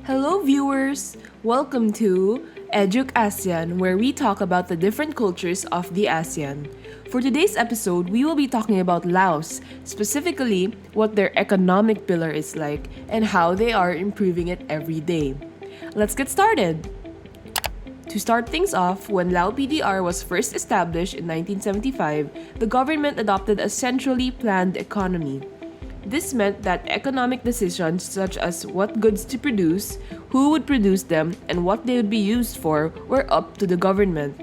Hello, viewers! Welcome to ASEAN, where we talk about the different cultures of the ASEAN. For today's episode, we will be talking about Laos, specifically what their economic pillar is like and how they are improving it every day. Let's get started! To start things off, when Lao PDR was first established in 1975, the government adopted a centrally planned economy. This meant that economic decisions such as what goods to produce, who would produce them, and what they would be used for were up to the government.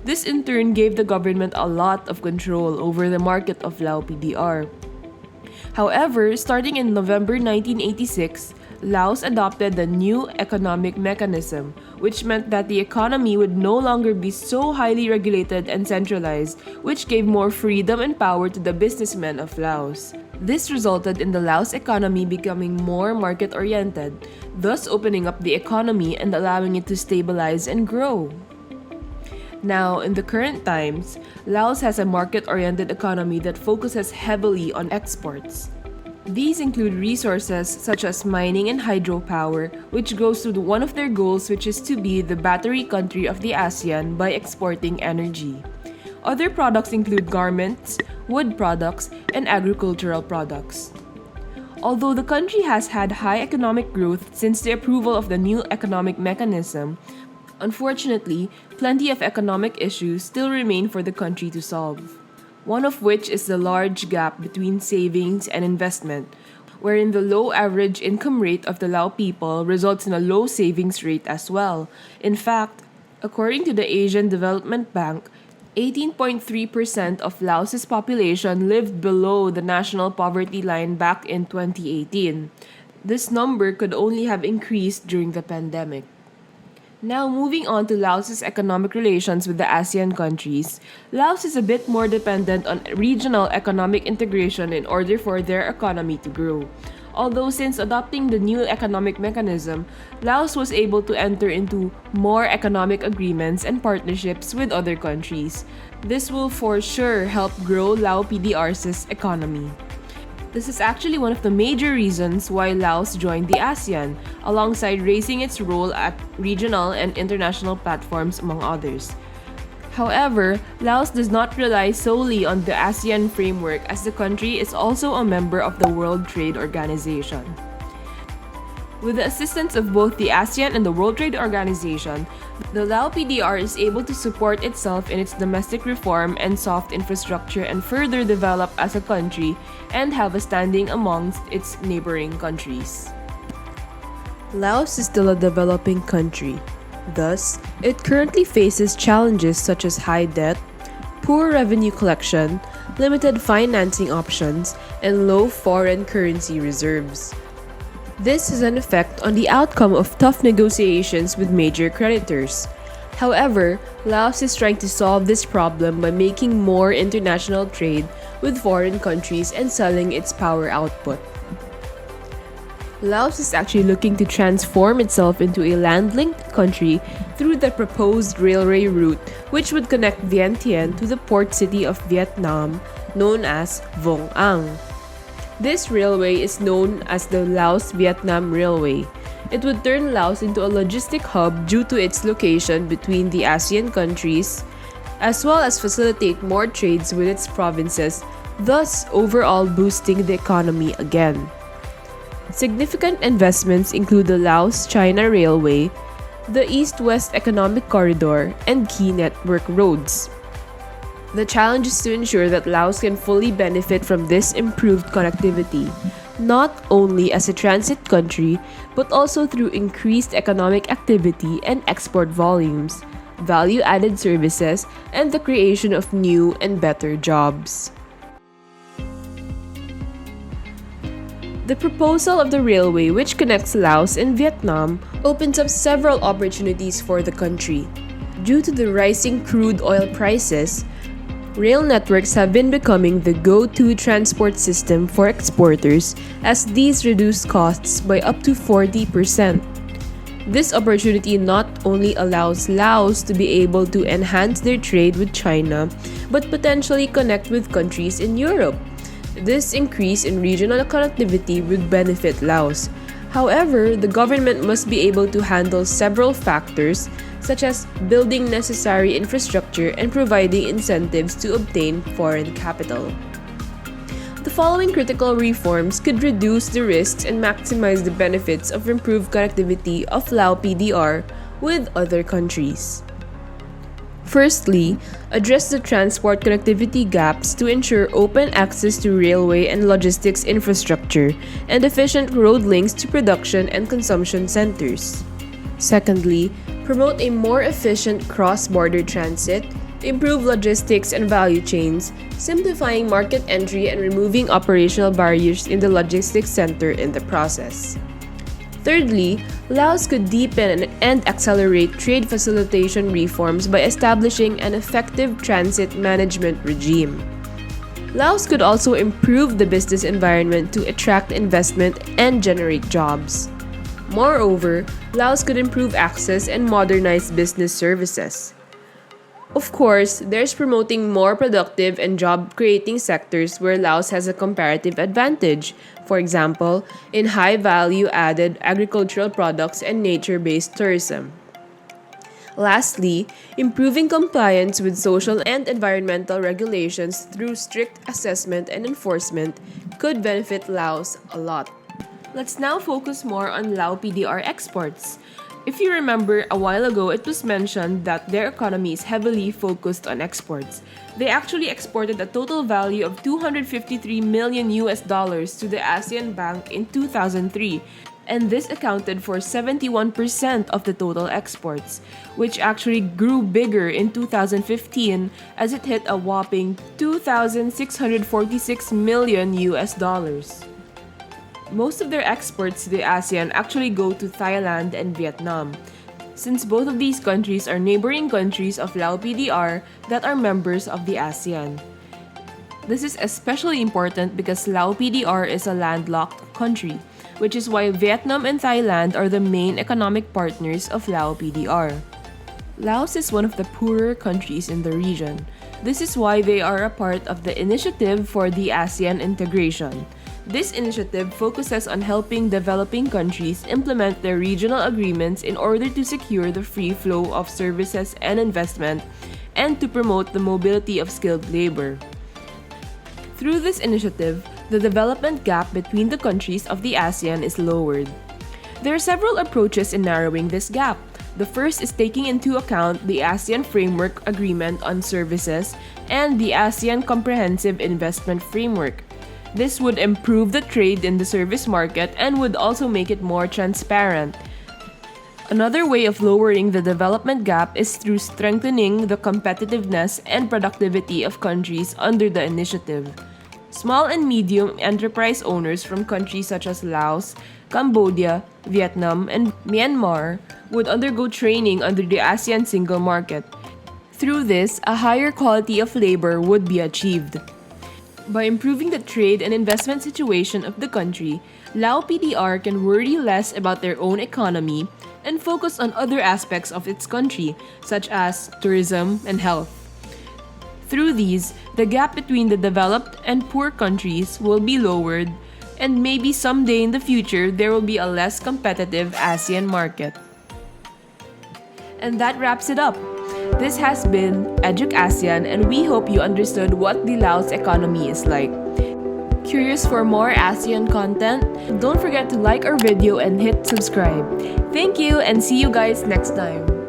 This in turn gave the government a lot of control over the market of Lao PDR. However, starting in November 1986, Laos adopted the new economic mechanism, which meant that the economy would no longer be so highly regulated and centralized, which gave more freedom and power to the businessmen of Laos. This resulted in the Laos economy becoming more market-oriented, thus opening up the economy and allowing it to stabilize and grow. Now, in the current times, Laos has a market-oriented economy that focuses heavily on exports. These include resources such as mining and hydropower, which goes to one of their goals, which is to be the battery country of the ASEAN by exporting energy. Other products include garments, wood products, and agricultural products. Although the country has had high economic growth since the approval of the new economic mechanism, unfortunately, plenty of economic issues still remain for the country to solve. One of which is the large gap between savings and investment, wherein the low average income rate of the Lao people results in a low savings rate as well. In fact, according to the Asian Development Bank, 18.3% of Laos's population lived below the national poverty line back in 2018. This number could only have increased during the pandemic. Now, moving on to Laos's economic relations with the ASEAN countries, Laos is a bit more dependent on regional economic integration in order for their economy to grow. Although since adopting the new economic mechanism, Laos was able to enter into more economic agreements and partnerships with other countries. This will for sure help grow Lao PDR's economy. This is actually one of the major reasons why Laos joined the ASEAN, alongside raising its role at regional and international platforms, among others. However, Laos does not rely solely on the ASEAN framework, as the country is also a member of the World Trade Organization. With the assistance of both the ASEAN and the World Trade Organization, the Lao PDR is able to support itself in its domestic reform and soft infrastructure and further develop as a country and have a standing amongst its neighboring countries. Laos is still a developing country. Thus, it currently faces challenges such as high debt, poor revenue collection, limited financing options, and low foreign currency reserves. This has an effect on the outcome of tough negotiations with major creditors. However, Laos is trying to solve this problem by making more international trade with foreign countries and selling its power output. Laos is actually looking to transform itself into a land-linked country through the proposed railway route, which would connect Vientiane to the port city of Vietnam, known as Vung Ang. This railway is known as the Laos-Vietnam Railway. It would turn Laos into a logistic hub due to its location between the ASEAN countries, as well as facilitate more trades with its provinces, thus overall boosting the economy again. Significant investments include the Laos-China Railway, the East-West Economic Corridor, and key network roads. The challenge is to ensure that Laos can fully benefit from this improved connectivity, not only as a transit country, but also through increased economic activity and export volumes, value-added services, and the creation of new and better jobs. The proposal of the railway, which connects Laos and Vietnam, opens up several opportunities for the country. Due to the rising crude oil prices, rail networks have been becoming the go-to transport system for exporters, as these reduce costs by up to 40%. This opportunity not only allows Laos to be able to enhance their trade with China, but potentially connect with countries in Europe. This increase in regional connectivity would benefit Laos. However, the government must be able to handle several factors, such as building necessary infrastructure and providing incentives to obtain foreign capital. The following critical reforms could reduce the risks and maximize the benefits of improved connectivity of Lao PDR with other countries. Firstly, address the transport connectivity gaps to ensure open access to railway and logistics infrastructure and efficient road links to production and consumption centers. Secondly, promote a more efficient cross-border transit, improve logistics and value chains, simplifying market entry and removing operational barriers in the logistics center in the process. Thirdly, Laos could deepen and accelerate trade facilitation reforms by establishing an effective transit management regime. Laos could also improve the business environment to attract investment and generate jobs. Moreover, Laos could improve access and modernize business services. Of course, there's promoting more productive and job-creating sectors where Laos has a comparative advantage, for example, in high-value-added agricultural products and nature-based tourism. Lastly, improving compliance with social and environmental regulations through strict assessment and enforcement could benefit Laos a lot. Let's now focus more on Lao PDR exports. If you remember, a while ago it was mentioned that their economy is heavily focused on exports. They actually exported a total value of $253 million to the ASEAN Bank in 2003, and this accounted for 71% of the total exports, which actually grew bigger in 2015 as it hit a whopping $2,646 million. Most of their exports to the ASEAN actually go to Thailand and Vietnam, since both of these countries are neighboring countries of Lao PDR that are members of the ASEAN. This is especially important because Lao PDR is a landlocked country, which is why Vietnam and Thailand are the main economic partners of Lao PDR. Laos is one of the poorer countries in the region. This is why they are a part of the Initiative for the ASEAN Integration. This initiative focuses on helping developing countries implement their regional agreements in order to secure the free flow of services and investment and to promote the mobility of skilled labor. Through this initiative, the development gap between the countries of the ASEAN is lowered. There are several approaches in narrowing this gap. The first is taking into account the ASEAN Framework Agreement on Services and the ASEAN Comprehensive Investment Framework. This would improve the trade in the service market and would also make it more transparent. Another way of lowering the development gap is through strengthening the competitiveness and productivity of countries under the initiative. Small and medium enterprise owners from countries such as Laos, Cambodia, Vietnam, and Myanmar would undergo training under the ASEAN Single Market. Through this, a higher quality of labor would be achieved. By improving the trade and investment situation of the country, Lao PDR can worry less about their own economy and focus on other aspects of its country, such as tourism and health. Through these, the gap between the developed and poor countries will be lowered, and maybe someday in the future there will be a less competitive ASEAN market. And that wraps it up. This has been LABAGUIS, and we hope you understood what the Laos economy is like. Curious for more ASEAN content? Don't forget to like our video and hit subscribe. Thank you and see you guys next time.